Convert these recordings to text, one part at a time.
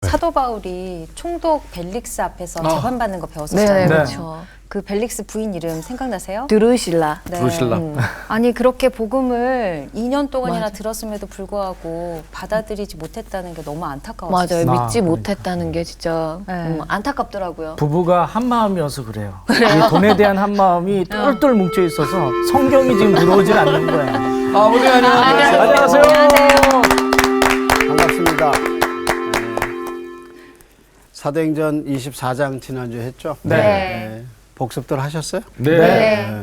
사도 바울이 총독 벨릭스 앞에서 재판받는 거 네, 배웠었잖아요. 그렇죠. 그 벨릭스 부인 이름 생각나세요? 드루실라. 네. 드루실라. 아니 그렇게 복음을 2년 동안이나 맞아. 들었음에도 불구하고 받아들이지 못했다는 게 너무 안타까웠어요. 맞아요. 믿지 그러니까. 못했다는 게 진짜 네. 안타깝더라고요. 부부가 한 마음이어서 그래요. 이 돈에 대한 한 마음이 똘똘 뭉쳐 있어서 성경이 지금 들어오질 않는 거야. 아버지 안녕하세요. 안녕하세요. 반갑습니다. 사도행전 24장 지난주에 했죠? 네. 복습들 하셨어요? 네.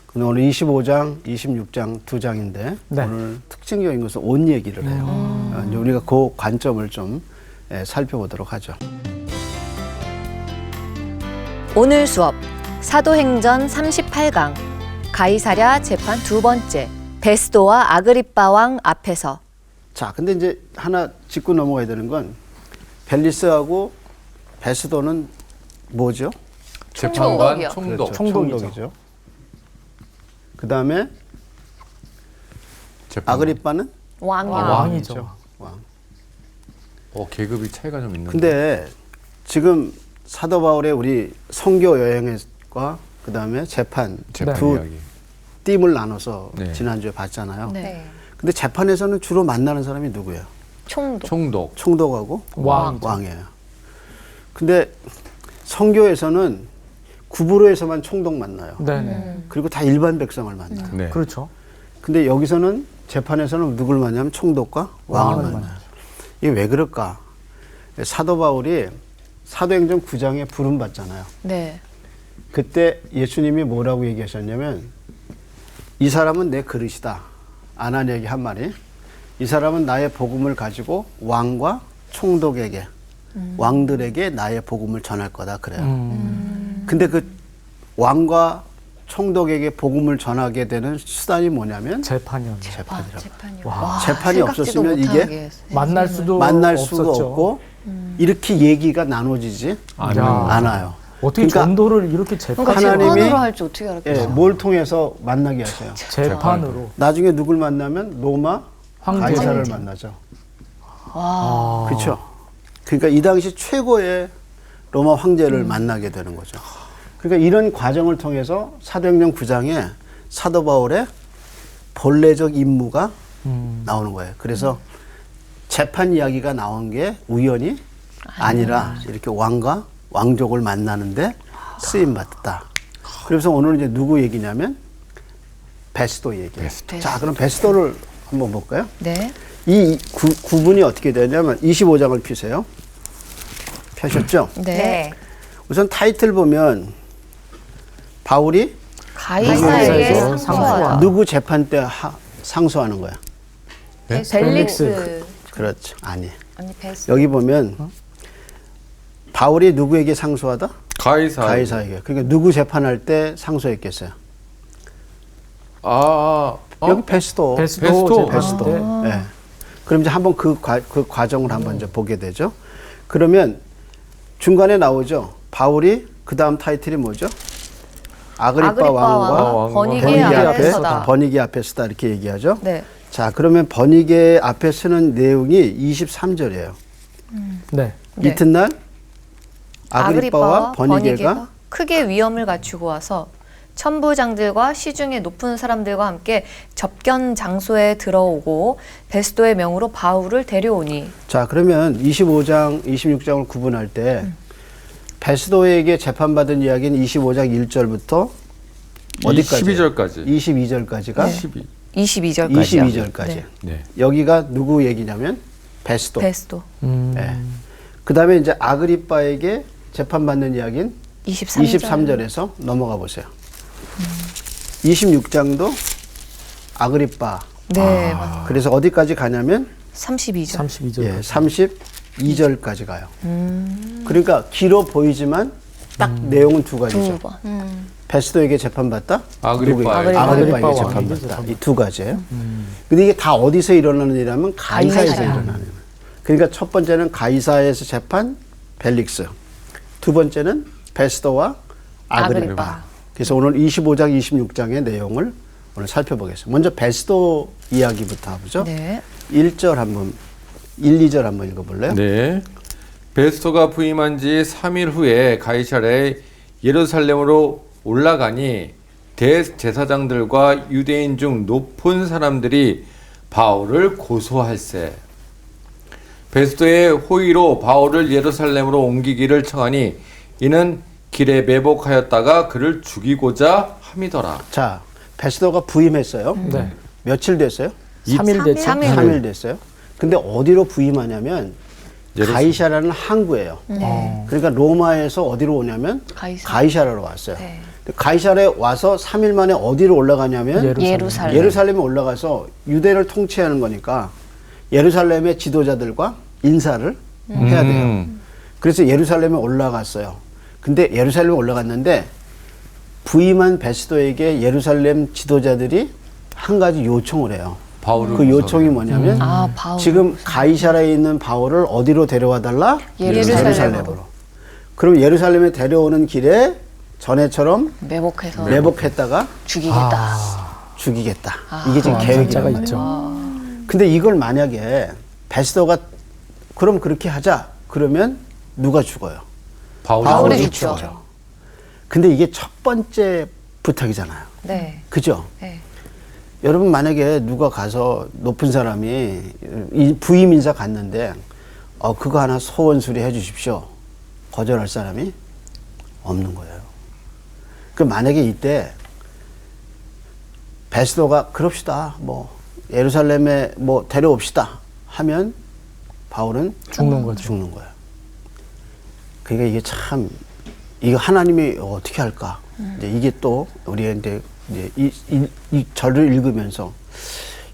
근데 오늘 25장, 26장 두 장인데 네. 오늘 특징적인 것은 옷 얘기를 해요. 이제 우리가 그 관점을 좀 살펴보도록 하죠. 오늘 수업 사도행전 38강 가이사랴 재판 두 번째 베스도와 아그리빠 왕 앞에서. 자, 근데 이제 하나 짚고 넘어가야 되는 건 벨리스하고 베스도는 뭐죠? 재판관 총독이요. 총독. 그렇죠. 총독이죠. 총독이죠. 그 다음에 재판관. 아그리빠는 왕이요. 왕이죠. 왕. 계급이 차이가 좀 있는데. 근데 지금 사도 바울의 우리 선교 여행과 그 다음에 재판 재판 두 이야기. 띠을 나눠서 네. 지난주에 봤잖아요. 네. 근데 재판에서는 주로 만나는 사람이 누구예요? 총독. 총독. 총독하고 왕이죠. 왕이에요. 근데 선교에서는 구부로에서만 총독 만나요. 네네. 그리고 다 일반 백성을 만나요. 네. 그렇죠. 근데 여기서는 재판에서는 누굴 만나면 총독과 왕을 왕을 만나요. 이게 왜 그럴까? 사도 바울이 사도행전 9장에 부름 받잖아요. 네. 그때 예수님이 뭐라고 얘기하셨냐면 이 사람은 내 그릇이다. 아나니에게 한 말이 이 사람은 나의 복음을 가지고 왕과 총독에게 왕들에게 나의 복음을 전할 거다 그래요. 근데 그 왕과 총독에게 복음을 전하게 되는 수단이 뭐냐면 재판이요. 재판이라고. 재판이요. 와. 재판이 생각지도 없었으면 이게 못하게 만날 수도 만날 수가 없었죠. 없고 이렇게 얘기가 나눠지지 야. 않아요. 어떻게 그러니까 전도를 이렇게 재판, 그러니까 하나님이- 재판으로 할지 어떻게 알았겠어요? 예, 뭘 통해서 만나게 하세요? 재판으로. 나중에 누굴 만나면 로마 황제. 가이사를 만나죠. 아. 그렇죠. 그러니까 이 당시 최고의 로마 황제를 만나게 되는 거죠. 그러니까 이런 과정을 통해서 사도행전 9장에 사도 바울의 본래적 임무가 나오는 거예요. 그래서 재판 이야기가 나온 게 우연이 아니라 이렇게 왕과 왕족을 만나는데 쓰임 받았다. 그래서 오늘 이제 누구 얘기냐면 베스도 얘기예요. 자, 그럼 베스도를 한번 볼까요? 네. 이 구분이 어떻게 되냐면 25장을 펴세요. 펴셨죠? 네. 우선 타이틀 보면 바울이 가이사에게 가이사에게 상소하다. 누구 재판 때 상소하는 거야? 네? 벨릭스. 그렇죠. 아니. 아니 베스. 여기 보면 바울이 누구에게 상소하다? 가이사. 가이사에게. 그러니까 누구 재판할 때 상소했겠어요? 여기 베스도. 베스도. 베스도. 재판 때. 예. 그럼 이제 한번 그 과정을 한번 이제 보게 되죠. 그러면 중간에 나오죠. 바울이 그 다음 타이틀이 뭐죠? 아그리빠 왕과 버니게 앞에서다. 버니게 앞에 서다 이렇게 얘기하죠. 네. 자, 그러면 버니게 앞에 쓰는 내용이 23절이에요. 네. 네. 이튿날 아그리빠와 버니게가 크게 위험을 갖추고 와서 천부장들과 시중의 높은 사람들과 함께 접견 장소에 들어오고 베스도의 명으로 바울을 데려오니. 자, 그러면 25장, 26장을 구분할 때 베스도에게 재판받은 이야기는 25장 1절부터 어디까지? 12절까지. 22절까지가 12. 22절까지요. 22절까지. 네. 네. 여기가 누구 얘기냐면 베스도. 베스도. 예. 그다음에 이제 아그리빠에게 재판받는 이야기는 23절. 23절에서 넘어가 보세요. 26장도 아그리빠. 네, 맞아요. 그래서 어디까지 가냐면 32절. 32절. 예, 32절까지 가요. 그러니까 길어 보이지만 딱 내용은 두 가지죠. 두 번. 베스도에게 재판받다, 아그리빠에게. 아그리빠에게 왕에게 재판받다. 재판받다. 이 두 가지예요. 근데 이게 다 어디서 일어나는 일이냐면 가이사에서 가이사야. 일어나는 일. 그러니까 첫 번째는 가이사에서 재판 벨릭스. 두 번째는 베스도와 아그리빠. 아그리빠. 그래서 오늘 25장, 26장의 내용을 오늘 살펴보겠습니다. 먼저 베스도 이야기부터 해보죠. 네. 1절 한번, 1, 2절 한번 읽어볼래요? 네. 베스토가 부임한 지 3일 후에 가이사랴에 예루살렘으로 올라가니 대제사장들과 유대인 중 높은 사람들이 바울을 고소할세. 베스토의 호의로 바울을 예루살렘으로 옮기기를 청하니 이는 길에 매복하였다가 그를 죽이고자 함이더라. 자, 베스도가 부임했어요. 네. 며칠 됐어요? 3일 됐죠. 3일 됐어요. 근데 어디로 부임하냐면 예루살렘. 가이사라는 항구예요. 그러니까 로마에서 어디로 오냐면 가이사라로 왔어요. 네. 근데 가이사라에 와서 3일 만에 어디로 올라가냐면 예루살렘. 예루살렘에 올라가서 유대를 통치하는 거니까 예루살렘의 지도자들과 인사를 해야 돼요. 그래서 예루살렘에 올라갔어요. 근데 예루살렘에 올라갔는데 부임한 베스도에게 예루살렘 지도자들이 한 가지 요청을 해요. 바울을 그 요청이 뭐냐면 바울. 지금 가이사라에 있는 바울을 어디로 데려와 달라? 예루살렘으로. 그럼 예루살렘에 데려오는 길에 전에처럼 매복해서 매복했다가 죽이겠다. 죽이겠다. 이게 지금 계획자가 계획이란 있죠. 말이에요. 근데 이걸 만약에 베스도가 그럼 그렇게 하자. 그러면 누가 죽어요? 바울이 죽죠. 근데 이게 첫 번째 부탁이잖아요. 네. 그죠? 네. 여러분 만약에 누가 가서 높은 사람이 이 부임 인사 갔는데 그거 하나 소원 수리해 주십시오. 거절할 사람이 없는 거예요. 그 만약에 이때 베스도가 그럽시다. 뭐 예루살렘에 뭐 데려옵시다 하면 바울은 죽는 거죠. 죽는 거예요. 그러니까 이게 참 이거 하나님이 어떻게 할까? 이제 이게 또 우리가 이제 이 절을 읽으면서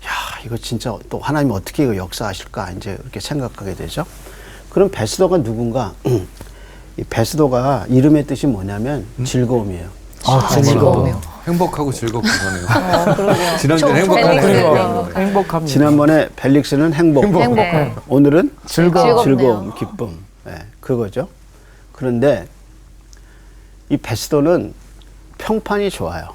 야 이거 진짜 또 하나님 어떻게 이거 역사하실까 이제 이렇게 생각하게 되죠. 그럼 베스도가 누군가? 이 베스도가 이름의 뜻이 뭐냐면 즐거움이에요. 즐거움이요. 행복하고 즐겁고 그러네요. 지난주에 벨릭스. 행복합니다. 지난번에 벨릭스는 행복, 네. 오늘은 즐거움. 즐거움, 기쁨, 그거죠. 그런데 이 베스도는 평판이 좋아요.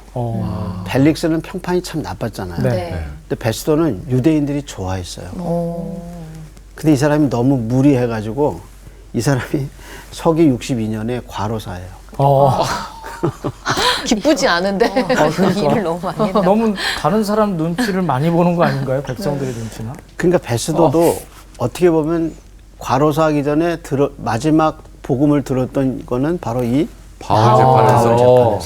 벨릭스는 평판이 참 나빴잖아요. 네. 근데 베스도는 유대인들이 좋아했어요. 근데 이 사람이 너무 무리해가지고 이 사람이 서기 62년에 과로사예요. 기쁘지 않은데 일을 너무 많이 했나. 너무 다른 사람 눈치를 많이 보는 거 아닌가요? 백성들의 눈치나? 그러니까 베스도도 어떻게 보면 과로사하기 전에 마지막 복음을 들었던 거는 바로 이 바울 재판에서.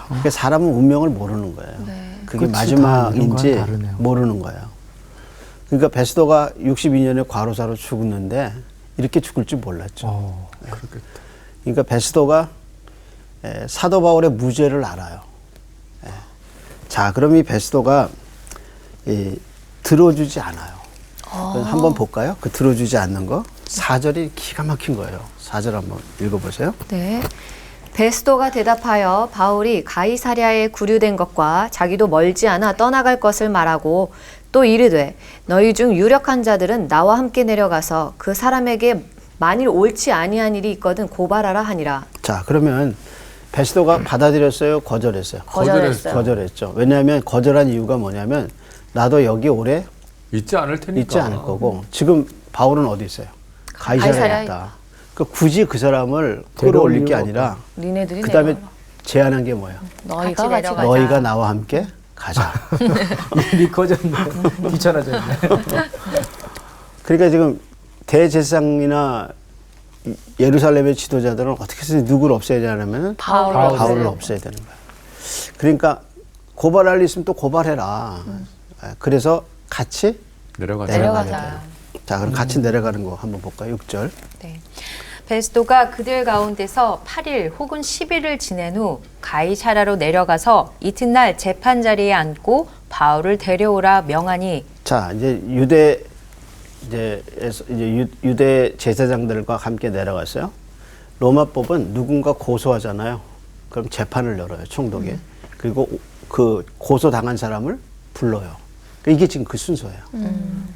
그러니까 사람은 운명을 모르는 거예요. 그게 그치, 다 마지막인지 이런 건 다르네요. 모르는 거예요. 그러니까 베스도가 62년에 과로사로 죽었는데 이렇게 죽을 줄 몰랐죠. 그렇겠다. 그러니까 베스도가 사도 바울의 무죄를 알아요. 자, 그럼 이 베스도가 들어주지 않아요. 한번 볼까요? 그 들어주지 않는 거. 4절이 기가 막힌 거예요. 4절 한번 읽어보세요. 네. 베스도가 대답하여 바울이 가이사랴에 구류된 것과 자기도 멀지 않아 떠나갈 것을 말하고 또 이르되 너희 중 유력한 자들은 나와 함께 내려가서 그 사람에게 만일 옳지 아니한 일이 있거든 고발하라 하니라. 자, 그러면 베스도가 받아들였어요? 거절했어요? 거절했어요. 거절했죠. 왜냐하면 거절한 이유가 뭐냐면 나도 여기 오래 있지 않을 테니까. 있지 않을 거고 지금 바울은 어디 있어요? 가이사랴에 가이사랴에 있다. 그러니까 굳이 그 사람을 끌어올릴 게 아니라 니네들이 그 다음에 내려와. 제안한 게 뭐예요? 너희가 같이 내려가자. 너희가 나와 함께 가자. 일이 커졌네. 귀찮아졌네. 그러니까 지금 대제사장이나 예루살렘의 지도자들은 어떻게 해서 누구를 없애야 되냐면 바울을 없애야 되는 거야. 그러니까 고발할 일 있으면 또 고발해라. 그래서 같이 내려가자. 내려가게 돼요. 자, 그럼 같이 내려가는 거 한번 볼까요? 6절. 네. 베스도가 그들 가운데서 8일 혹은 10일을 지낸 후 가이사랴로 내려가서 이튿날 재판 자리에 앉고 바울을 데려오라 명하니. 자, 이제 유대 제사장들과 함께 내려갔어요. 로마법은 누군가 고소하잖아요. 그럼 재판을 열어요, 총독에. 그리고 그 고소당한 사람을 불러요. 이게 지금 그 순서예요.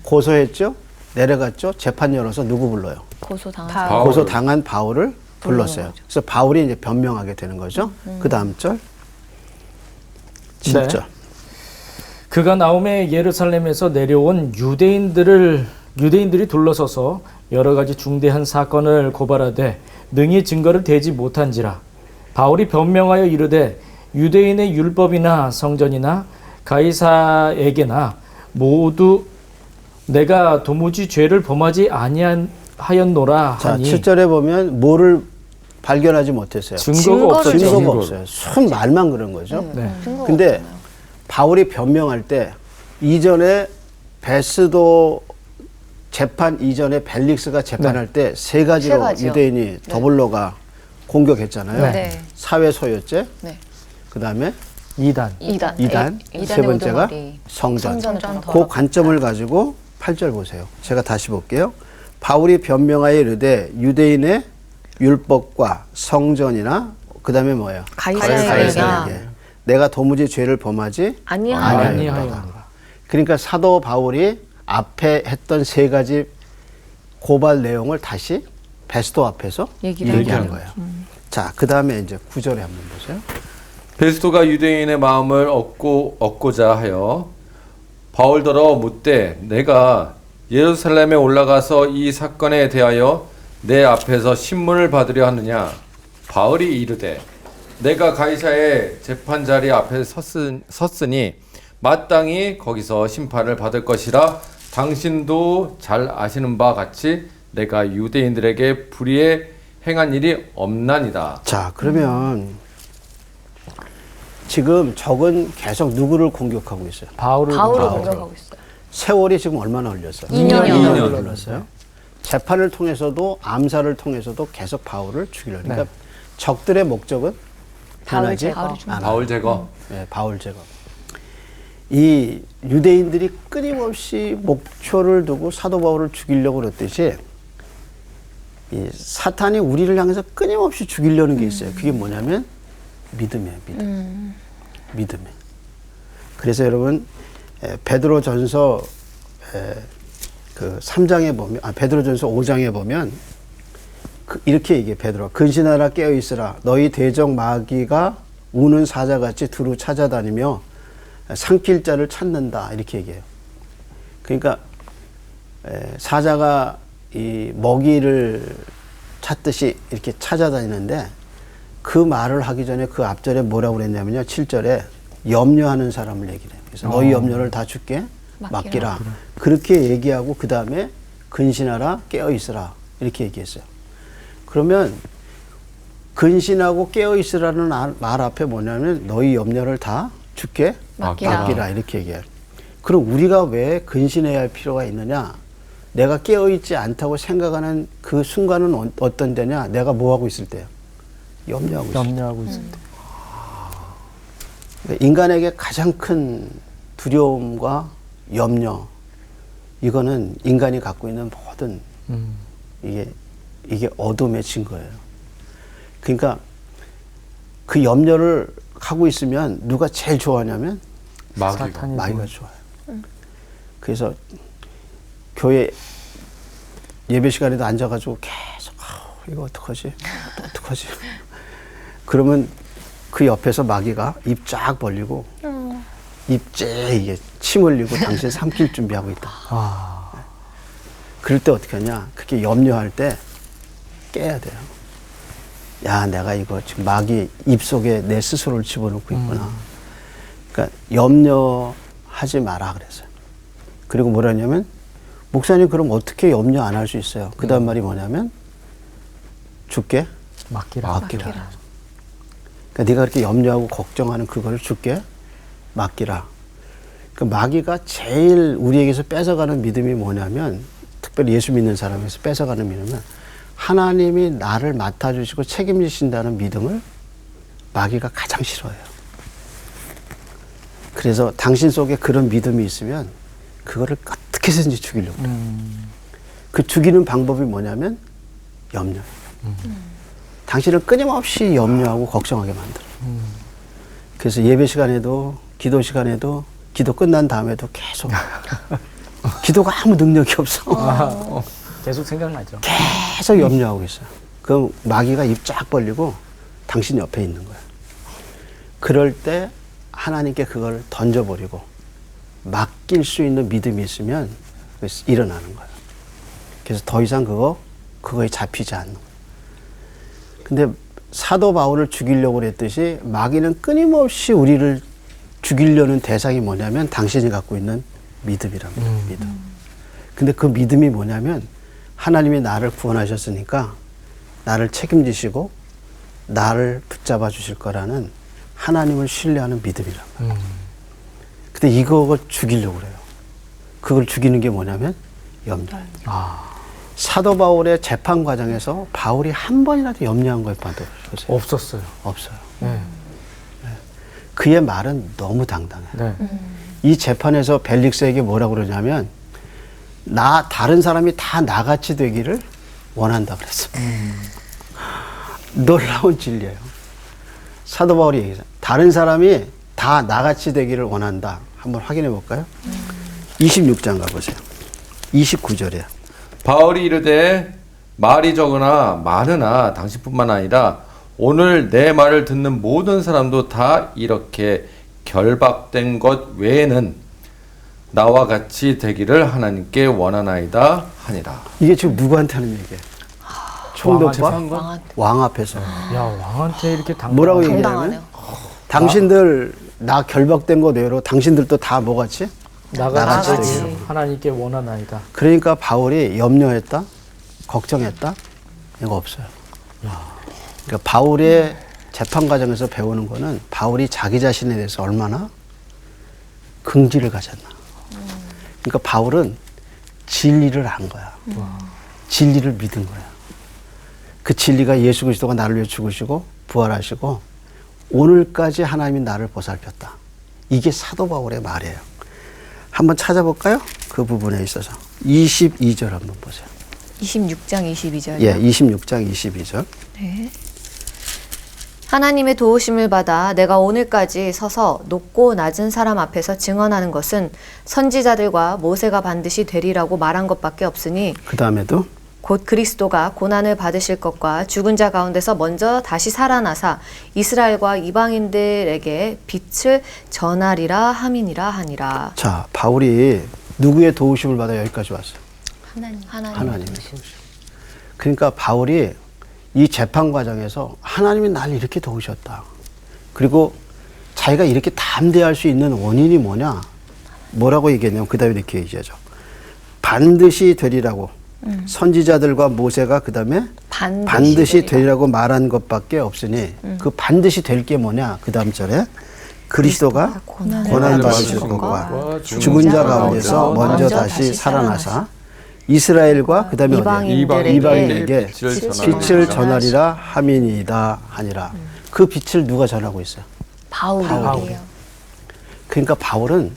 고소했죠? 내려갔죠? 재판 열어서 누구 불러요? 고소당한 고소당한 바울을 불렀어요. 그래서 바울이 이제 변명하게 되는 거죠. 그 다음 절. 7절. 그가 나오매 예루살렘에서 내려온 유대인들을 유대인들이 둘러서서 여러 가지 중대한 사건을 고발하되 능히 증거를 대지 못한지라. 바울이 변명하여 이르되 유대인의 율법이나 성전이나 가이사에게나 모두 내가 도무지 죄를 범하지 아니하였노라 자, 하니 7절에 보면 뭐를 발견하지 못했어요. 증거가 없었죠. 증거가 없어요. 순 말만 그런 거죠. 네. 근데 바울이 변명할 때 이전에 베스도 재판 이전에 벨릭스가 재판할 때 세 가지로 세 가지요. 유대인이 더블로가 공격했잖아요. 네. 사회 소유죄, 네. 그다음에 이단. 이단. 이단, 이단의 세 번째가 우두머리. 성전. 성전을 그 관점을 가지고 8절 보세요. 제가 다시 볼게요. 바울이 변명하여 이르되 유대인의 율법과 성전이나 그다음에 뭐예요? 가이사에게나 내가 도무지 죄를 범하지 아니하였노라. 그러니까 사도 바울이 앞에 했던 세 가지 고발 내용을 다시 베스도 앞에서 얘기한 거예요. 자, 그다음에 이제 9절에 한번 보세요. 베스도가 유대인의 마음을 얻고자 하여 바울더러 묻되 내가 예루살렘에 올라가서 이 사건에 대하여 내 앞에서 신문을 받으려 하느냐. 바울이 이르되 내가 가이사의 재판자리 앞에 섰으니 마땅히 거기서 심판을 받을 것이라. 당신도 잘 아시는 바 같이 내가 유대인들에게 불의에 행한 일이 없나니다. 자, 그러면 지금 적은 계속 누구를 공격하고 있어요? 바울을 공격하고 있어요. 세월이 지금 얼마나 흘렸어요? 2년이요. 2년을 흘렀어요. 재판을 통해서도 암살을 통해서도 계속 바울을 죽이려고. 그러니까 적들의 목적은 변하지 않아요. 바울 제거. 네, 바울 제거. 이 유대인들이 끊임없이 목표를 두고 사도 바울을 죽이려고 그랬듯이 이 사탄이 우리를 향해서 끊임없이 죽이려는 게 있어요. 그게 뭐냐면 믿음이에요. 믿음. 그래서 여러분 베드로전서 그 3장에 보면 베드로전서 5장에 보면 이렇게 얘기해. 베드로가 근신하라 깨어 있으라 너희 대적 마귀가 우는 사자같이 두루 찾아다니며 삼킬 자를 찾는다 이렇게 얘기해요. 그러니까 사자가 이 먹이를 찾듯이 이렇게 찾아다니는데 그 말을 하기 전에 그 앞절에 뭐라고 그랬냐면요. 7절에 염려하는 사람을 얘기해요. 그래서 너희 염려를 다 주께 맡기라. 그렇게 얘기하고 그 다음에 근신하라 깨어 있으라 이렇게 얘기했어요. 그러면 근신하고 깨어 있으라는 말 앞에 뭐냐면 너희 염려를 다 주께 맡기라 이렇게 얘기해요. 그럼 우리가 왜 근신해야 할 필요가 있느냐? 내가 깨어 있지 않다고 생각하는 그 순간은 어떤 때냐? 내가 뭐 하고 있을 때요? 염려하고 있을 때. 그러니까 인간에게 가장 큰 두려움과 염려, 이거는 인간이 갖고 있는 모든 이게 어둠의 증거예요. 그러니까 그 염려를 하고 있으면 누가 제일 좋아하냐면 마귀가 좋아요. 그래서 교회 예배 시간에도 앉아가지고 계속 이거 어떡하지? 어떡하지? 그러면 그 옆에서 마귀가 입 쫙 벌리고 입째 이게 침 흘리고 당신 삼킬 준비하고 있다. 그럴 때 어떻게 하냐? 그렇게 염려할 때 깨야 돼요. 야, 내가 이거 지금 마귀 입속에 내 스스로를 집어넣고 있구나. 그러니까 염려하지 마라 그랬어요. 그리고 뭐라냐면 목사님 그럼 어떻게 염려 안 할 수 있어요? 그 다음 말이 뭐냐면 주께 맡기라. 그러니까 네가 그렇게 염려하고 걱정하는 그거를 주께 맡기라. 그 마귀가 제일 우리에게서 뺏어가는 믿음이 뭐냐면 특별히 예수 믿는 사람에서 뺏어가는 믿음은 하나님이 나를 맡아주시고 책임지신다는 믿음을 마귀가 가장 싫어해요. 그래서 당신 속에 그런 믿음이 있으면 그거를 어떻게 해서든지 죽이려고 해요. 그 죽이는 방법이 뭐냐면 염려예요. 당신을 끊임없이 염려하고 걱정하게 만들어요. 그래서 예배 시간에도 기도 시간에도 기도 끝난 다음에도 계속 기도가 아무 능력이 없어. 계속 생각나죠. 계속 염려하고 있어요. 그럼 마귀가 입 쫙 벌리고 당신 옆에 있는 거예요. 그럴 때 하나님께 그걸 던져버리고 맡길 수 있는 믿음이 있으면 일어나는 거예요. 그래서 더 이상 그거에 잡히지 않는. 근데 사도 바울을 죽이려고 그랬듯이 마귀는 끊임없이 우리를 죽이려는 대상이 뭐냐면 당신이 갖고 있는 믿음이란 말이에요. 믿음. 근데 그 믿음이 뭐냐면 하나님이 나를 구원하셨으니까 나를 책임지시고 나를 붙잡아 주실 거라는 하나님을 신뢰하는 믿음이란 말이에요. 근데 이걸 죽이려고 그래요. 그걸 죽이는 게 뭐냐면 염려예요. 사도 바울의 재판 과정에서 바울이 한 번이라도 염려한 거에 봐도 없었어요. 없어요. 네. 그의 말은 너무 당당해요. 네. 이 재판에서 벨릭스에게 뭐라고 그러냐면 다른 사람이 다 나같이 되기를 원한다 그랬어. 놀라운 진리예요. 사도 바울이 얘기해요. 다른 사람이 다 나같이 되기를 원한다. 한번 확인해 볼까요? 26장 가보세요. 29절이에요. 바울이 이르되 말이 적으나 많으나 당신뿐만 아니라 오늘 내 말을 듣는 모든 사람도 다 이렇게 결박된 것 외에는 나와 같이 되기를 하나님께 원하나이다 하니라. 이게 지금 누구한테 하는 얘기예요? 총독과 왕한테. 왕 앞에서. 야, 왕한테 이렇게 뭐라고 당당하게. 얘기하냐면 당신들 나 결박된 것 외로 당신들도 다 뭐같이? 나같이 나같이 되기를 하나님께 원하나이다. 그러니까 바울이 염려했다? 걱정했다? 이거 없어요. 그러니까 바울의 재판 과정에서 배우는 거는 바울이 자기 자신에 대해서 얼마나 긍지를 가졌나. 그러니까 바울은 진리를 안 거야. 진리를 믿은 거야. 그 진리가 예수 그리스도가 나를 위해 죽으시고 부활하시고 오늘까지 하나님이 나를 보살폈다. 이게 사도 바울의 말이에요. 한번 찾아볼까요? 그 부분에 있어서 22절 한번 보세요. 26장 22절. 예, 26장 22절. 네. 하나님의 도우심을 받아 내가 오늘까지 서서 높고 낮은 사람 앞에서 증언하는 것은 선지자들과 모세가 반드시 되리라고 말한 것밖에 없으니 그 다음에도 곧 그리스도가 고난을 받으실 것과 죽은 자 가운데서 먼저 다시 살아나사 이스라엘과 이방인들에게 빛을 전하리라 함이니라 하니라. 자, 바울이 누구의 도우심을 받아 여기까지 왔어요? 하나님의 도우심. 그러니까 바울이 이 재판 과정에서 하나님이 날 이렇게 도우셨다. 그리고 자기가 이렇게 담대할 수 있는 원인이 뭐냐? 뭐라고 얘기했냐면 그 다음에 이렇게 얘기하죠. 반드시 되리라고. 선지자들과 모세가 그 다음에 반드시 되리라고 말한 것밖에 없으니 그 반드시 될 게 뭐냐? 그 다음 절에 그리스도가 고난을 받으실 것과 죽은 자 가운데서 먼저 다시 살아나사 이스라엘과 그 다음에 이방인에게 빛을 전하리라 함이니이다 하니라. 그 빛을 누가 전하고 있어요? 바울이에요. 그러니까 바울은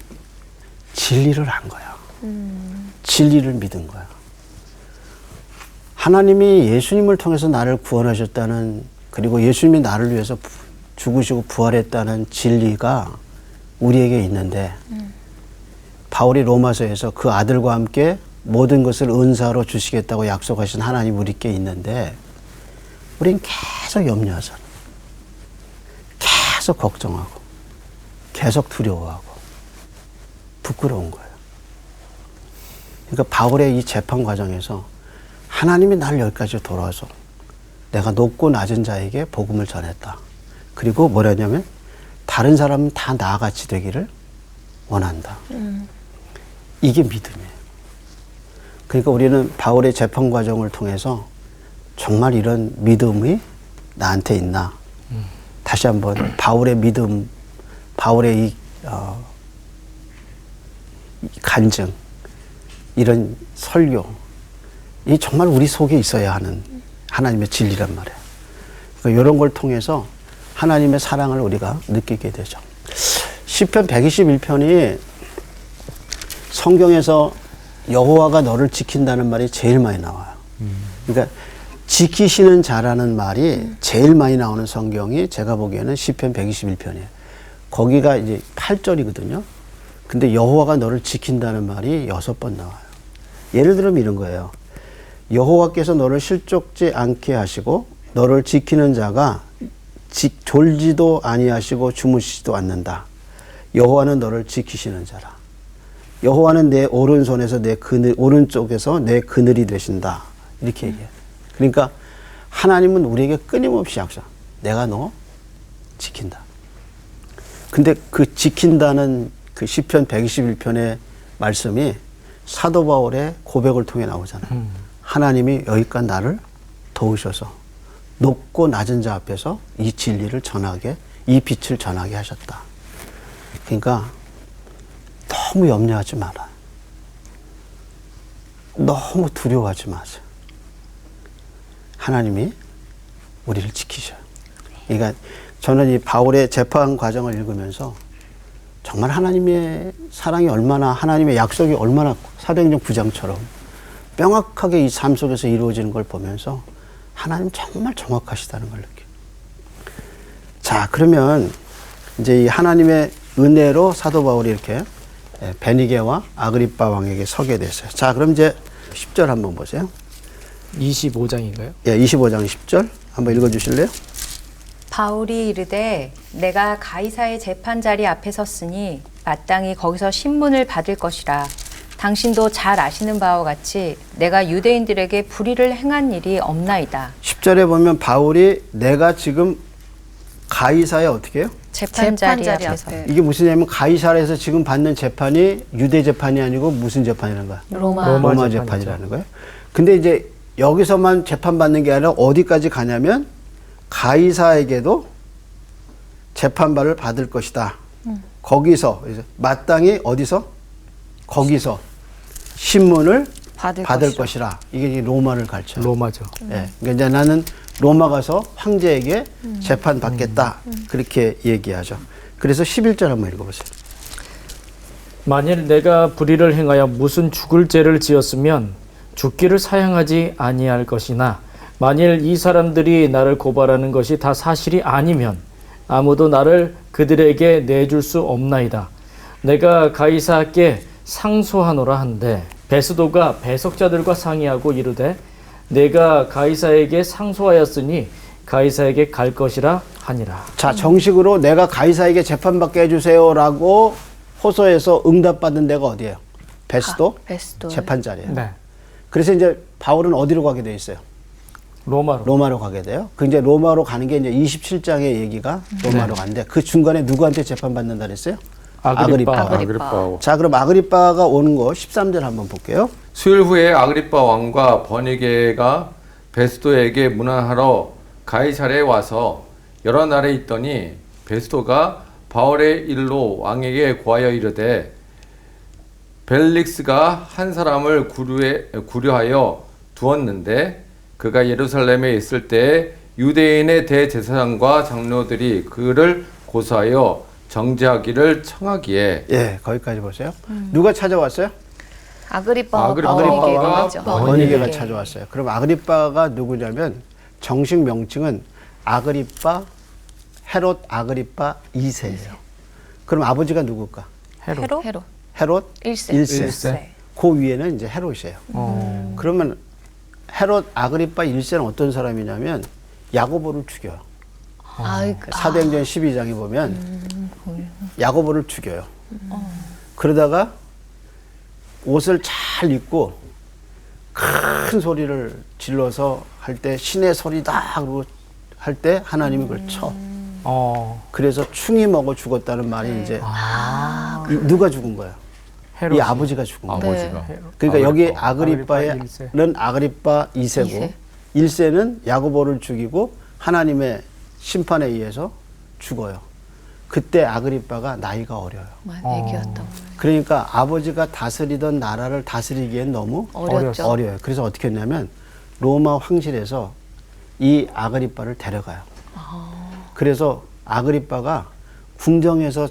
진리를 안 거야. 진리를 믿은 거야. 하나님이 예수님을 통해서 나를 구원하셨다는, 그리고 예수님이 나를 위해서 죽으시고 부활했다는 진리가 우리에게 있는데 바울이 로마서에서 그 아들과 함께 모든 것을 은사로 주시겠다고 약속하신 하나님 우리께 있는데 우린 계속 염려하잖아. 계속 걱정하고 계속 두려워하고 부끄러운 거예요. 그러니까 바울의 이 재판 과정에서 하나님이 나를 여기까지 돌아와서 내가 높고 낮은 자에게 복음을 전했다. 그리고 뭐라냐면 다른 사람은 다 나같이 되기를 원한다. 이게 믿음이에요. 그러니까 우리는 바울의 재판 과정을 통해서 정말 이런 믿음이 나한테 있나. 다시 한번 바울의 믿음, 바울의 이 간증, 이런 설교, 이 정말 우리 속에 있어야 하는 하나님의 진리란 말이에요. 그러니까 이런 걸 통해서 하나님의 사랑을 우리가 느끼게 되죠. 시편 121편이 성경에서 여호와가 너를 지킨다는 말이 제일 많이 나와요. 그러니까 지키시는 자라는 말이 제일 많이 나오는 성경이 제가 보기에는 시편 121편이에요. 거기가 이제 8절이거든요. 근데 여호와가 너를 지킨다는 말이 6번 나와요. 예를 들면 이런 거예요. 여호와께서 너를 실족지 않게 하시고 너를 지키는 자가 졸지도 아니하시고 주무시지도 않는다. 여호와는 너를 지키시는 자라. 여호와는 내 오른손에서 내 그늘, 오른쪽에서 내 그늘이 되신다. 이렇게 얘기해요. 그러니까 하나님은 우리에게 끊임없이 약속. 내가 너 지킨다. 근데 그 지킨다는 그 시편 121편의 말씀이 사도 바울의 고백을 통해 나오잖아요. 하나님이 여기까지 나를 도우셔서 높고 낮은 자 앞에서 이 진리를 전하게, 이 빛을 전하게 하셨다. 그러니까 너무 염려하지 마라. 너무 두려워하지 마세요. 하나님이 우리를 지키셔요. 그러니까 저는 이 바울의 재판 과정을 읽으면서 정말 하나님의 사랑이 얼마나, 하나님의 약속이 얼마나 사도행전 9장처럼 명확하게 이 삶 속에서 이루어지는 걸 보면서 하나님 정말 정확하시다는 걸 느껴요. 자, 그러면 이제 이 하나님의 은혜로 사도 바울이 이렇게 베니게와 아그리빠 왕에게 서게 됐어요. 자, 그럼 이제 10절 한번 보세요. 25장인가요? 예, 25장 10절 한번 읽어주실래요? 바울이 이르되 내가 가이사의 재판 자리 앞에 섰으니 마땅히 거기서 신문을 받을 것이라. 당신도 잘 아시는 바와 같이 내가 유대인들에게 불의를 행한 일이 없나이다. 10절에 보면 바울이 내가 지금 가이사에 어떻게 해요? 재판 자리 재판 자리 앞에서. 앞에. 이게 무슨 얘기냐면 가이사라에서 지금 받는 재판이 유대 재판이 아니고 무슨 재판이라는 거야? 로마. 로마 로마 재판이죠. 재판이라는 거예요. 근데 이제 여기서만 재판받는 게 아니라 어디까지 가냐면 가이사에게도 재판받을 받을 것이다. 거기서 이제 마땅히 어디서? 거기서 신문을 받을 것이라. 이게 이제 로마를 가르쳐. 로마죠. 예. 그러니까 이제 나는 로마 가서 황제에게 재판 받겠다. 그렇게 얘기하죠. 그래서 11절 한번 읽어보세요. 만일 내가 불의를 행하여 무슨 죽을 죄를 지었으면 죽기를 사양하지 아니할 것이나 만일 이 사람들이 나를 고발하는 것이 다 사실이 아니면 아무도 나를 그들에게 내줄 수 없나이다. 내가 가이사께 상소하노라 한데 베스도가 배석자들과 상의하고 이르되 내가 가이사에게 상소하였으니 가이사에게 갈 것이라 하니라. 자, 정식으로 내가 가이사에게 재판받게 해주세요라고 호소해서 응답받은 데가 어디예요? 베스도 베스도. 재판자리예요. 네. 그래서 이제 바울은 어디로 가게 돼 있어요? 로마로. 로마로 가게 돼요. 그 이제 로마로 가는 게 이제 27장의 얘기가 로마로 가는데 그 중간에 누구한테 재판받는다 그랬어요? 아그리빠. 아그리빠하고. 자, 그럼 아그리빠가 오는 거 13절 한번 볼게요. 수일 후에 아그리빠 왕과 버니게가 베스도에게 문안하러 가이사랴에 와서 여러 날에 있더니 베스도가 바울의 일로 왕에게 고하여 이르되 벨릭스가 한 사람을 구류하여 두었는데 그가 예루살렘에 있을 때 유대인의 대제사장과 장로들이 그를 고소하여 정죄하기를 청하기에. 예, 거기까지 보세요. 누가 찾아왔어요? 아그리빠와 아그리빠와 버니게가 찾아왔어요. 그럼 아그리빠가 누구냐면 정식 명칭은 아그리빠, 헤롯 아그리빠 2세예요. 그럼 아버지가 누굴까? 헤롯? 헤롯. 헤롯 일세. 1세. 그 위에는 이제 헤롯이에요. 그러면 헤롯 아그리빠 1세는 어떤 사람이냐면 야고보를 죽여요. 아이고. 사도행전 12장에 보면 야고보를 죽여요. 그러다가 옷을 잘 입고 큰 소리를 질러서 할 때 신의 소리다 그러고 할 때 하나님이 그걸 쳐. 그래서 충이 먹어 죽었다는 말이 이제 누가 죽은 거야? 헤롯이. 이 아버지가 죽은 거야. 아버지가. 그러니까 여기 아그리빠 아그리빠는 아그리빠 2세고 1세는 야고보를 죽이고 하나님의 심판에 의해서 죽어요. 그때 아그리빠가 나이가 어려요. 애기였다고. 그러니까 아버지가 다스리던 나라를 다스리기엔 너무 어렸죠. 어려요. 그래서 어떻게 했냐면 로마 황실에서 이 아그리빠를 데려가요. 그래서 아그리빠가 궁정에서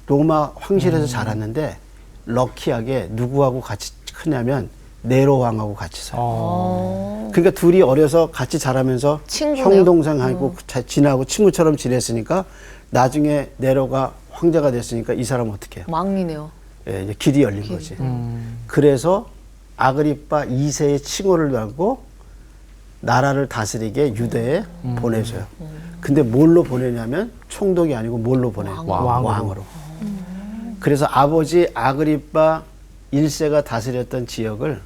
로마 황실에서 자랐는데 럭키하게 누구하고 같이 크냐면 네로 왕하고 같이 살아요. 그러니까 둘이 어려서 같이 자라면서 친구네요. 형 동생하고 지나고 친구처럼 지냈으니까 나중에 네로가 황제가 됐으니까 이 사람은 어떻게 해요? 왕이네요. 예, 이제 길이 열린 거지. 그래서 아그리빠 2세의 칭호를 받고 나라를 다스리게 유대에 보내줘요. 근데 뭘로 보내냐면 총독이 아니고 뭘로 보내요? 왕으로. 왕으로. 그래서 아버지 아그리빠 1세가 다스렸던 지역을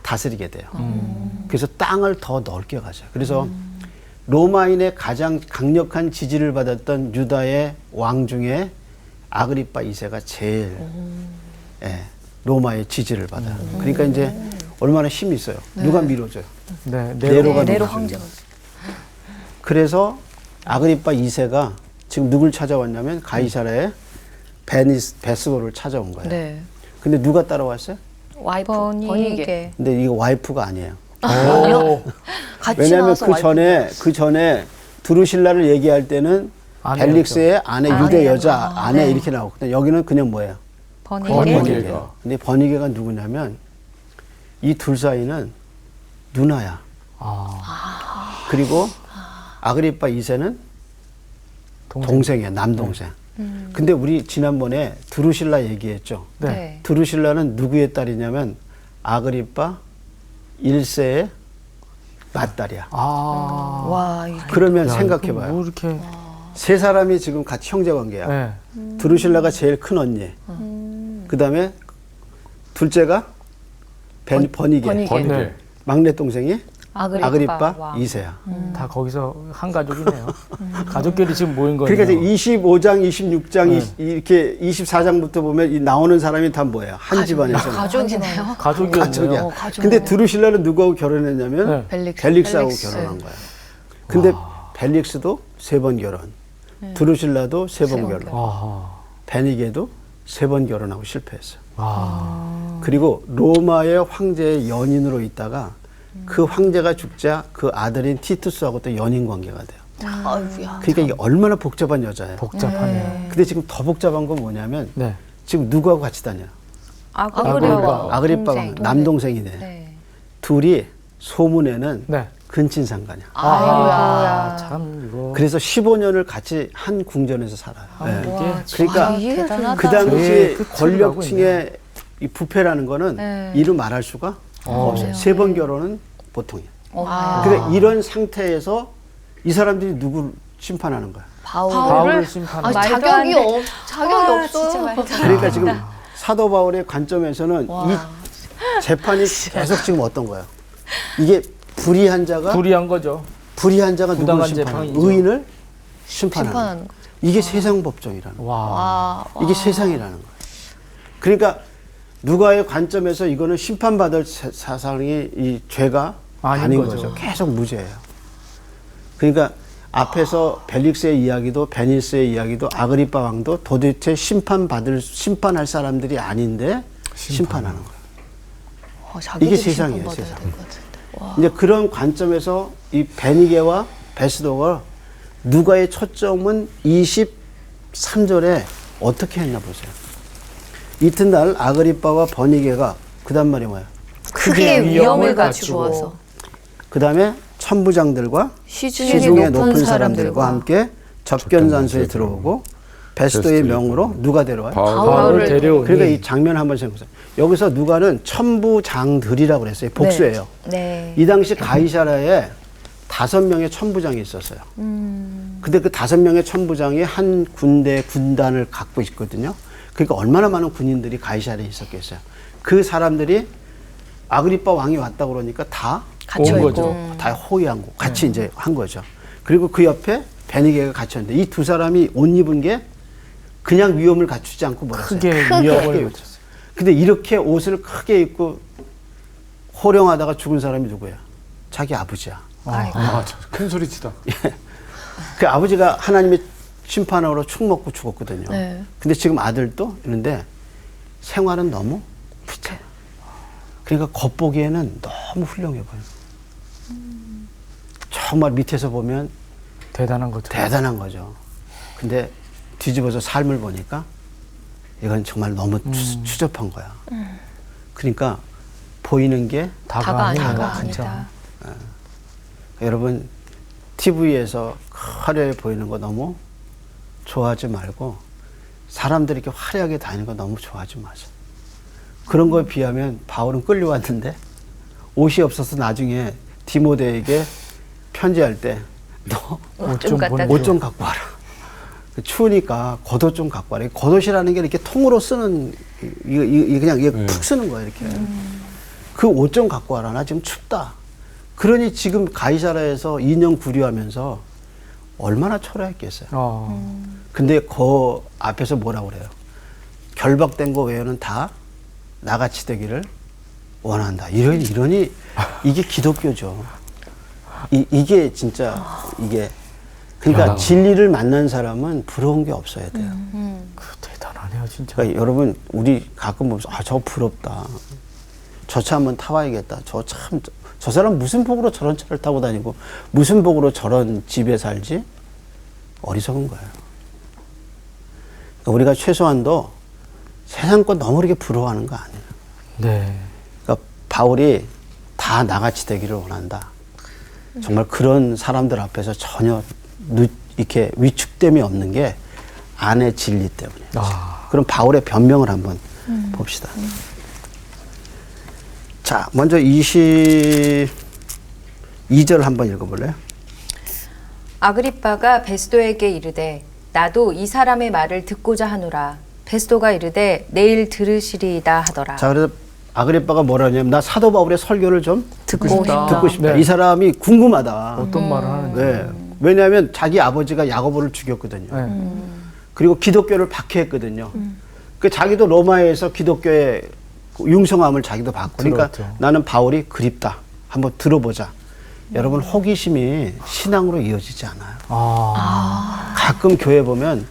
다스리게 돼요. 그래서 땅을 더 넓게 가져요. 그래서 로마인의 가장 강력한 지지를 받았던 유다의 왕 중에 아그리빠 2세가 제일 예, 로마의 지지를 받아요. 그러니까 이제 얼마나 힘이 있어요. 누가 밀어줘요? 네, 네로가 네로 밀어줍니다. 황제가. 그래서 아그리빠 2세가 지금 누굴 찾아왔냐면 가이사라의 베스도를 찾아온 거예요. 네. 근데 누가 따라왔어요? 와이프 번이게. 근데 이거 와이프가 아니에요. 오, 같이 왜냐하면 나와서 그 전에 두루실라를 얘기할 때는 아내였죠. 벨릭스의 아내 유대 여자 아내 이렇게 나오거든요. 여기는 그냥 뭐예요? 번이게. 번이게가. 근데 번이게가 누구냐면 이 둘 사이는 누나야. 그리고 아그리빠 2세는 동생이야, 남동생. 근데 우리 지난번에 두루실라 얘기했죠. 네. 네. 두루실라는 누구의 딸이냐면 아그리빠 1세의 맏딸이야. 아, 와, 이렇게 그러면 야, 생각해봐요. 뭐 이렇게. 세 사람이 지금 같이 형제 관계야. 네. 두루실라가 제일 큰 언니. 그 다음에 둘째가 번이게. 번이게. 네. 막내 동생이 아그리빠 아그리빠 왕. 2세야. 다 거기서 한 가족이네요. 가족끼리 지금 모인 거예요. 그러니까 이제 25장, 26장, 이렇게 24장부터 보면 이 나오는 사람이 다 뭐예요? 한 집안에서. 가족이네요. 가족이었네요. 가족이야. 가족. 근데 두루실라는 누구하고 결혼했냐면 네. 벨릭스하고 벨릭스. 결혼한 거야. 근데 벨릭스도 3번 결혼, 두루실라도 3번 결혼, 아하. 베니게도 3번 결혼하고 실패했어요. 아. 그리고 로마의 황제의 연인으로 있다가 그 황제가 죽자 그 아들인 티투스하고 또 연인 관계가 돼요. 아이고야. 그러니까 이게 얼마나 복잡한 여자예요. 복잡하네요. 근데 지금 더 복잡한 건 뭐냐면 네. 지금 누구하고 같이 다녀요? 아그리빠. 아그리빠가 동생. 남동생이네. 네. 둘이 소문에는 네. 근친상간이야. 아, 참 이거. 그래서 15년을 같이 한 궁전에서 살아요. 네. 이게 그러니까 대단하다. 그 당시 제일 끝을 가고 권력층의 이 부패라는 거는 네. 이루 말할 수가 없어요. 3번 결혼은 보통이야. 아. 근데 이런 상태에서 이 사람들이 누구를 심판하는 거야. 바울을 심판하는. 아, 자격이 없어요. 그러니까 지금 사도 바울의 관점에서는 이 재판이 계속 지금 어떤 거예요? 이게 불의한 자가 불의한 거죠. 누구를 부당한 심판하는 재판이죠. 거야? 의인을 심판하는 거야. 심판하는 거. 이게 세상 법정이라는 거야. 와. 이게 세상이라는 거예요. 그러니까 누가의 관점에서 이거는 심판받을 사상이 이 죄가 아닌 아닌 거죠. 거죠. 계속 무죄예요. 그러니까 앞에서 벨릭스의 이야기도 베니스의 이야기도 아그리빠 왕도 도대체 심판할 사람들이 아닌데 심판하는 거예요. 이게 세상이에요, 세상. 이제 그런 관점에서 이 베니게와 베스도가 누가의 초점은 23절에 어떻게 했나 보세요. 이튿날 아그리빠와 버니게가 그다음 말이 뭐예요? 크게 위험을 갖추어서 그 다음에 천부장들과 시중에 높은 사람들과 함께 접견산소에 들어오고 베스도의 명으로 누가 데려와요? 바울을 데려오니. 그러니까 이 장면 한번 생각해보세요. 여기서 누가는 천부장들이라고 그랬어요. 복수예요. 네. 이 당시 가이사라에 5명의 천부장이 있었어요. 근데 그 5명의 천부장이 한 군단을 갖고 있거든요. 그러니까 얼마나 많은 군인들이 가이사라에 있었겠어요. 그 사람들이 아그리빠 왕이 왔다 그러니까 다 온 온 거죠. 거죠. 다 호위한 거 같이 이제 한 거죠. 그리고 그 옆에 베니게가 갇혔는데 이 두 사람이 옷 입은 게 그냥 위험을 갖추지 않고 뭐랬어요? 크게 위협을 갖췄어요. 근데 이렇게 옷을 크게 입고 호령하다가 죽은 사람이 누구야? 자기 아버지야. 큰 소리치다. 그 아버지가 하나님의 심판으로 축 먹고 죽었거든요. 네. 근데 지금 아들도 있는데 생활은 너무 부자. 그러니까 겉보기에는 너무 훌륭해 보여요. 정말 밑에서 보면 대단한 거죠. 대단한 거죠. 근데 뒤집어서 삶을 보니까 이건 정말 너무 추접한 거야. 그러니까 보이는 게 다가 아니에요. 다가 진짜. 아니다. 여러분 TV에서 화려해 보이는 거 너무 좋아하지 말고 사람들이 이렇게 화려하게 다니는 거 너무 좋아하지 마세요. 그런 거에 비하면 바울은 끌려왔는데 옷이 없어서 나중에 디모데에게 편지할 때 너 옷 좀 갖다 옷 좀 갖고 와라. 추우니까 겉옷 좀 갖고 와라. 겉옷이라는 게 이렇게 통으로 쓰는 이거 그냥 이게 네. 푹 쓰는 거야 이렇게. 그 옷 좀 갖고 와라. 나 지금 춥다. 그러니 지금 가이사라에서 2년 구류하면서 얼마나 초라했겠어요. 근데 그 앞에서 뭐라고 그래요? 결박된 거 외에는 다 나같이 되기를 원한다. 이러니 이게 기독교죠. 이게 진짜 이게 그러니까 진리를 만난 사람은 부러운 게 없어야 돼요. 그 대단하네요, 진짜. 그러니까 여러분 우리 가끔 보면서 저 부럽다. 저 차 한번 타봐야겠다. 저 사람 무슨 복으로 저런 차를 타고 다니고 무슨 복으로 저런 집에 살지? 어리석은 거예요. 그러니까 우리가 최소한도 세상 것 너무 이렇게 부러워하는 거 아니에요. 네. 그러니까 바울이 다 나같이 되기를 원한다. 정말 그런 사람들 앞에서 전혀 이렇게 위축됨이 없는 게 안의 진리 때문이에요. 그럼 바울의 변명을 한번 봅시다. 자, 먼저 22절 한번 읽어볼래요? 아그리빠가 베스도에게 이르되 나도 이 사람의 말을 듣고자 하노라. 베스도가 이르되 내일 들으시리이다 하더라. 자, 그래서 아그리빠가 뭐라 하냐면 나 사도 바울의 설교를 좀 듣고 듣고 싶다. 네. 이 사람이 궁금하다. 어떤 말을 하는지. 네. 왜냐하면 자기 아버지가 야고보를 죽였거든요. 네. 그리고 기독교를 박해했거든요. 그 자기도 로마에서 기독교의 융성함을 자기도 받고 그러니까 들었죠. 나는 바울이 그립다. 한번 들어보자. 여러분 호기심이 신앙으로 이어지지 않아요. 가끔 교회 보면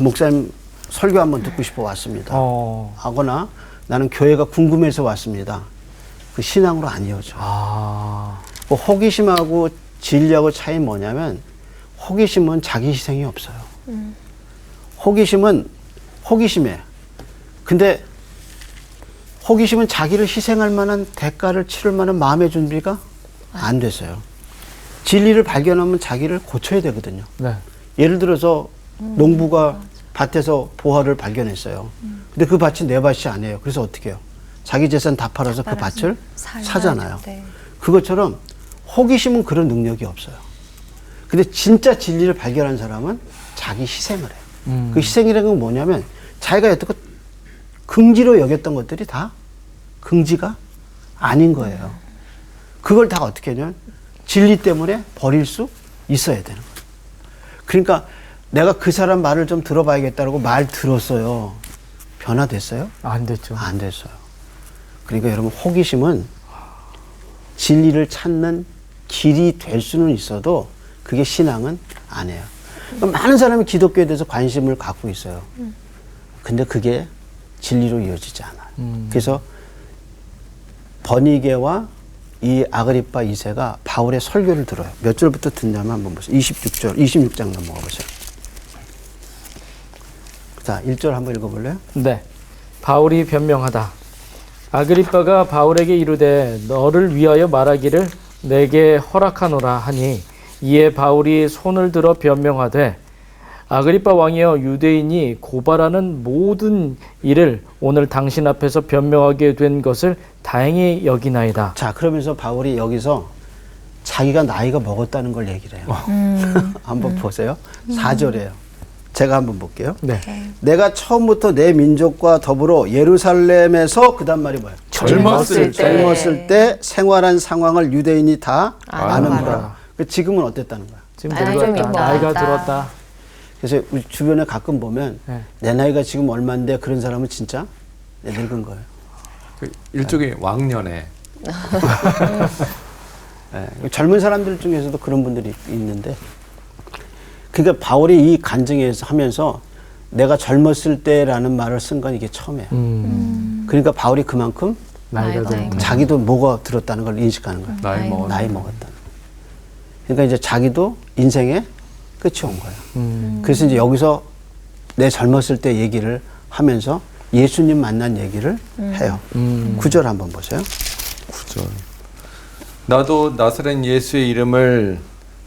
목사님 설교 한번 듣고 싶어 왔습니다. 하거나 나는 교회가 궁금해서 왔습니다. 그 신앙으로 안 이어져. 그 호기심하고 진리하고 차이 뭐냐면 호기심은 자기 희생이 없어요. 호기심은 호기심이에요. 근데 호기심은 자기를 희생할 만한 대가를 치를 만한 마음의 준비가 안 됐어요. 진리를 발견하면 자기를 고쳐야 되거든요. 네. 예를 들어서 농부가 밭에서 보화를 발견했어요. 근데 그 밭이 내 밭이 아니에요. 그래서 어떻게 해요? 자기 재산 다 팔아서 그 밭을 사잖아요. 네. 그것처럼 호기심은 그런 능력이 없어요. 근데 진짜 진리를 발견한 사람은 자기 희생을 해요. 그 희생이라는 건 뭐냐면 자기가 여태껏 긍지로 여겼던 것들이 다 긍지가 아닌 거예요. 그걸 다 어떻게 하냐면 진리 때문에 버릴 수 있어야 되는 거예요. 그러니까 내가 그 사람 말을 좀 들어봐야겠다고 말 들었어요. 변화됐어요? 안 됐죠. 안 됐어요. 그러니까 여러분 호기심은 진리를 찾는 길이 될 수는 있어도 그게 신앙은 아니에요. 많은 사람이 기독교에 대해서 관심을 갖고 있어요. 근데 그게 진리로 이어지지 않아요. 그래서 버니게와 이 아그리빠 2세가 바울의 설교를 들어요. 몇 절부터 듣냐면 한번 보세요. 26장 넘어가 보세요. 자, 1절 한번 읽어볼래요? 네. 바울이 변명하다. 아그리빠가 바울에게 이르되 너를 위하여 말하기를 내게 허락하노라 하니 이에 바울이 손을 들어 변명하되 아그리빠 왕이여 유대인이 고발하는 모든 일을 오늘 당신 앞에서 변명하게 된 것을 다행히 여기나이다. 자, 그러면서 바울이 여기서 자기가 나이가 먹었다는 걸 얘기를 해요. 한번 보세요. 4절이에요. 제가 한번 볼게요. 네. 내가 처음부터 내 민족과 더불어 예루살렘에서 그다음 말이 뭐예요? 젊었을 때 생활한 상황을 유대인이 다 아는구나. 지금은 어땠다는 거야? 지금 나이가 좀 늙었다. 있다. 나이가 들었다. 그래서 우리 주변에 가끔 보면 네. 내 나이가 지금 얼마인데 그런 사람은 진짜 늙은 거예요. 그 일종의 왕년에 네. 젊은 사람들 중에서도 그런 분들이 있는데 그러니까 바울이 이 간증에서 하면서 내가 젊었을 때라는 말을 쓴 건 이게 처음이에요. 그러니까 바울이 그만큼 나이가 들었다. 자기도 뭐가 들었다는 걸 인식하는 거예요. 나이 먹었 나이 먹었다. 그러니까 이제 자기도 인생의 끝이 온 거예요. 그래서 이제 여기서 내 젊었을 때 얘기를 하면서 예수님 만난 얘기를 해요. 9절 한번 보세요. 9절. 나도 나사렛 예수의 이름을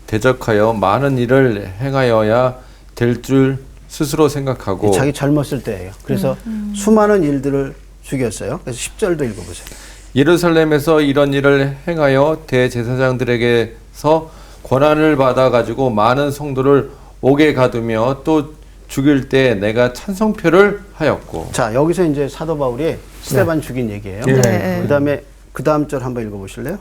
대적하여 많은 일을 행하여야 될 줄 스스로 생각하고 자기 젊었을 때예요. 그래서 수많은 일들을 죽였어요. 그래서 10절도 읽어보세요. 예루살렘에서 이런 일을 행하여 대제사장들에게서 권한을 받아 가지고 많은 성도를 옥에 가두며 또 죽일 때 내가 찬성표를 하였고. 자, 여기서 이제 사도 바울이 스데반 죽인 얘기예요. 예. 네. 그다음에 그 다음 절 한번 읽어보실래요?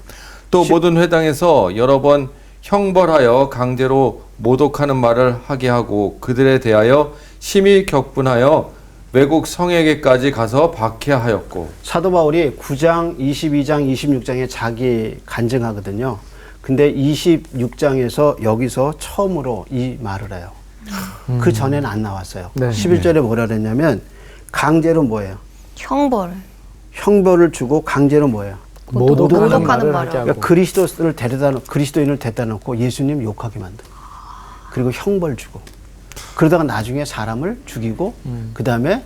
또 모든 회당에서 여러 번 형벌하여 강제로 모독하는 말을 하게 하고 그들에 대하여 심히 격분하여 외국 성에게까지 가서 박해하였고. 사도 바울이 9장, 22장, 26장에 자기 간증하거든요. 근데 26장에서 여기서 처음으로 이 말을 해요. 그 전에는 안 나왔어요. 네. 11절에 뭐라 그랬냐면 강제로 뭐예요? 형벌. 형벌을 주고 강제로 뭐예요? 모독하는 모독하는 말을 말을 하게 그러니까 하고. 그리스도인을 데려다 놓고 예수님 욕하게 만들어. 그리고 형벌 주고. 그러다가 나중에 사람을 죽이고 그 다음에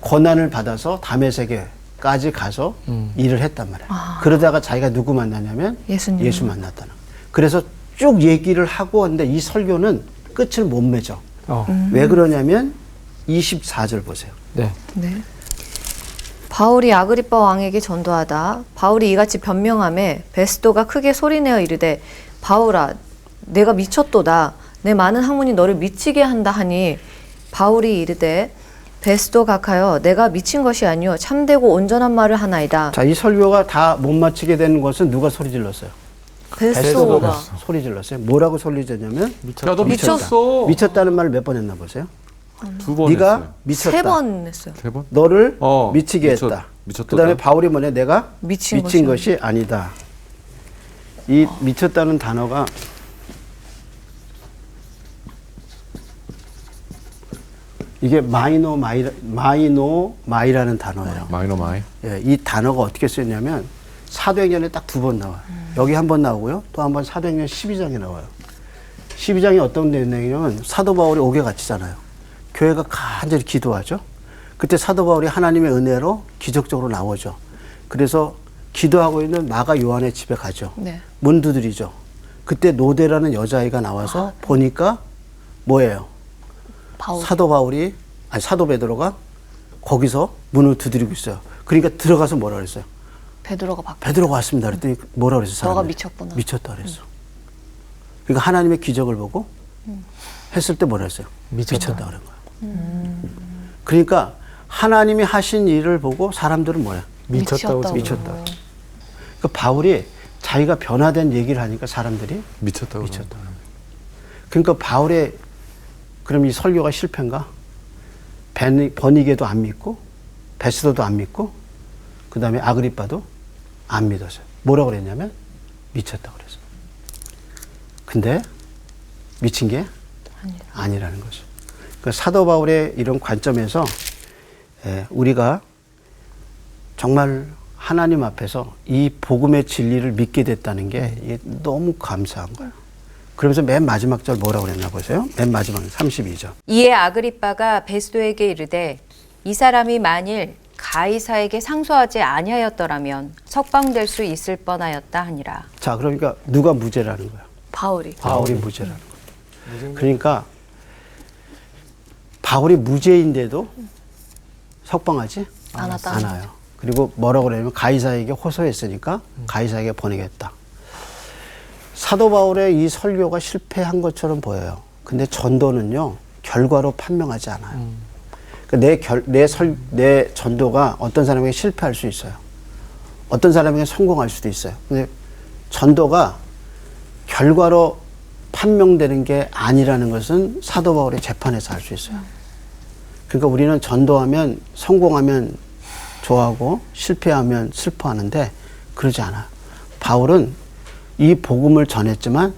고난을 받아서 다메섹에까지 가서 일을 했단 말이에요. 그러다가 자기가 누구 만나냐면 예수님. 예수 만났다는. 그래서 쭉 얘기를 하고 하는데 이 설교는 끝을 못 맺어. 왜 그러냐면 24절 보세요. 네. 네. 바울이 아그리빠 왕에게 전도하다 바울이 이같이 변명하매 베스도가 크게 소리내어 이르되 바울아 내가 미쳤도다 내 많은 학문이 너를 미치게 한다 하니 바울이 이르되 베스도 각하여 내가 미친 것이 아니요 참되고 온전한 말을 하나이다. 자, 이 설교가 다 못 마치게 되는 것은 누가 소리 질렀어요? 베스도가 소리 질렀어요. 뭐라고 소리 질렀냐면 야, 너 미쳤어. 미쳤다는 말을 몇 번 했나 보세요? 두 번 네가 했어요. 미쳤다. 3번 했어요. 세 번? 너를 어, 미치게 했다. 미쳤다. 그다음에 바울이 뭐냐? 내가 미친 것이 아니다. 이 미쳤다는 단어가 이게 마이라는 단어예요. 마이너 마이. 예, 이 단어가 어떻게 쓰였냐면 사도행전에 딱 2번 나와요. 여기 한 번 나오고요. 또 한 번 사도행전 12장에 나와요. 12장이 어떤 내용이냐면 사도 바울이 옥에 갇히잖아요. 교회가 간절히 기도하죠. 그때 사도 바울이 하나님의 은혜로 기적적으로 나오죠. 그래서 기도하고 있는 마가 요한의 집에 가죠. 네. 문 두드리죠. 그때 노대라는 여자아이가 나와서 보니까 뭐예요? 바울. 사도 베드로가 거기서 문을 두드리고 있어요. 그러니까 들어가서 뭐라 그랬어요? 베드로가 박. 베드로가 왔습니다. 그랬더니 뭐라 그랬어요? 너가 사람들이? 미쳤구나. 미쳤다 그랬어. 그러니까 하나님의 기적을 보고 했을 때 뭐라 했어요? 미쳤다. 그런 거예요. 그러니까 하나님이 하신 일을 보고 사람들은 뭐야? 미쳤다고. 미쳤다. 그러니까 바울이 자기가 변화된 얘기를 하니까 사람들이 미쳤다고. 미쳤다. 그러니까 바울의 그럼 이 설교가 실패인가? 버니게도 안 믿고 베스도도 안 믿고 그 다음에 아그리빠도 안 믿었어요. 뭐라고 그랬냐면 미쳤다고 그랬어요. 근데 미친 게 아니라는 거죠. 그러니까 사도 바울의 이런 관점에서 우리가 정말 하나님 앞에서 이 복음의 진리를 믿게 됐다는 게 이게 너무 감사한 거예요. 그러면서 맨 마지막 절 뭐라고 그랬나 보세요. 맨 마지막 32절. 이에 아그리빠가 베스도에게 이르되 이 사람이 만일 가이사에게 상소하지 아니하였더라면 석방될 수 있을 뻔하였다 하니라. 자, 그러니까 누가 무죄라는 거야? 바울이. 바울이 무죄라는 거야. 그러니까 바울이 무죄인데도 석방하지 않아요. 그리고 뭐라고 그러냐면 가이사에게 호소했으니까 가이사에게 보내겠다. 사도 바울의 이 설교가 실패한 것처럼 보여요. 근데 전도는요, 결과로 판명하지 않아요. 그러니까 내 전도가 어떤 사람에게 실패할 수 있어요. 어떤 사람에게 성공할 수도 있어요. 근데 전도가 결과로 판명되는 게 아니라는 것은 사도 바울의 재판에서 알 수 있어요. 그러니까 우리는 전도하면 성공하면 좋아하고 실패하면 슬퍼하는데 그러지 않아요. 바울은 이 복음을 전했지만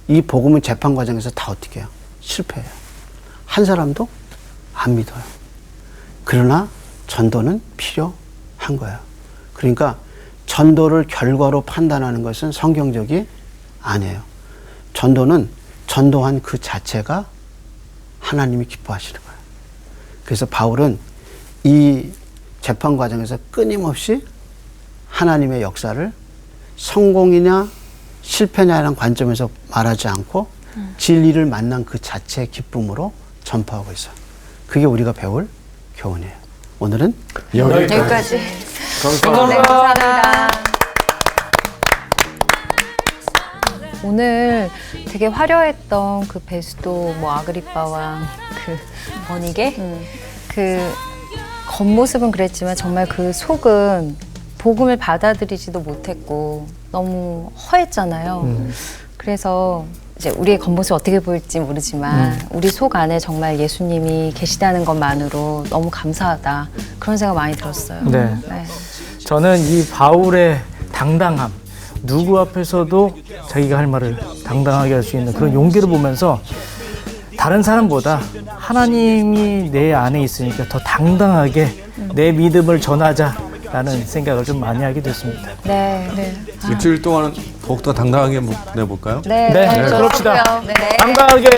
이 복음은 재판 과정에서 다 어떻게 해요? 실패해요. 한 사람도 안 믿어요. 그러나 전도는 필요한 거예요. 그러니까 전도를 결과로 판단하는 것은 성경적이 아니에요. 전도는 전도한 그 자체가 하나님이 기뻐하시는 거예요. 그래서 바울은 이 재판 과정에서 끊임없이 하나님의 역사를 성공이냐 실패냐라는 관점에서 말하지 않고 진리를 만난 그 자체의 기쁨으로 전파하고 있어요. 그게 우리가 배울 교훈이에요. 오늘은 여기까지. 감사합니다. 감사합니다. 오늘 되게 화려했던 그 베스도 뭐 아그리빠 왕 그 번이게 그 겉모습은 그랬지만 정말 그 속은 복음을 받아들이지도 못했고 너무 허했잖아요. 그래서 이제 우리의 겉모습이 어떻게 보일지 모르지만 우리 속 안에 정말 예수님이 계시다는 것만으로 너무 감사하다. 그런 생각 많이 들었어요. 네. 네. 저는 이 바울의 당당함, 누구 앞에서도 자기가 할 말을 당당하게 할 수 있는 그런 용기를 보면서 다른 사람보다 하나님이 내 안에 있으니까 더 당당하게 내 믿음을 전하자라는 생각을 좀 많이 하게 됐습니다. 네. 네. 일주일 동안은 더욱더 당당하게 보내볼까요? 네. 네, 저도 그럽시다. 그렇고요. 네. 당당하게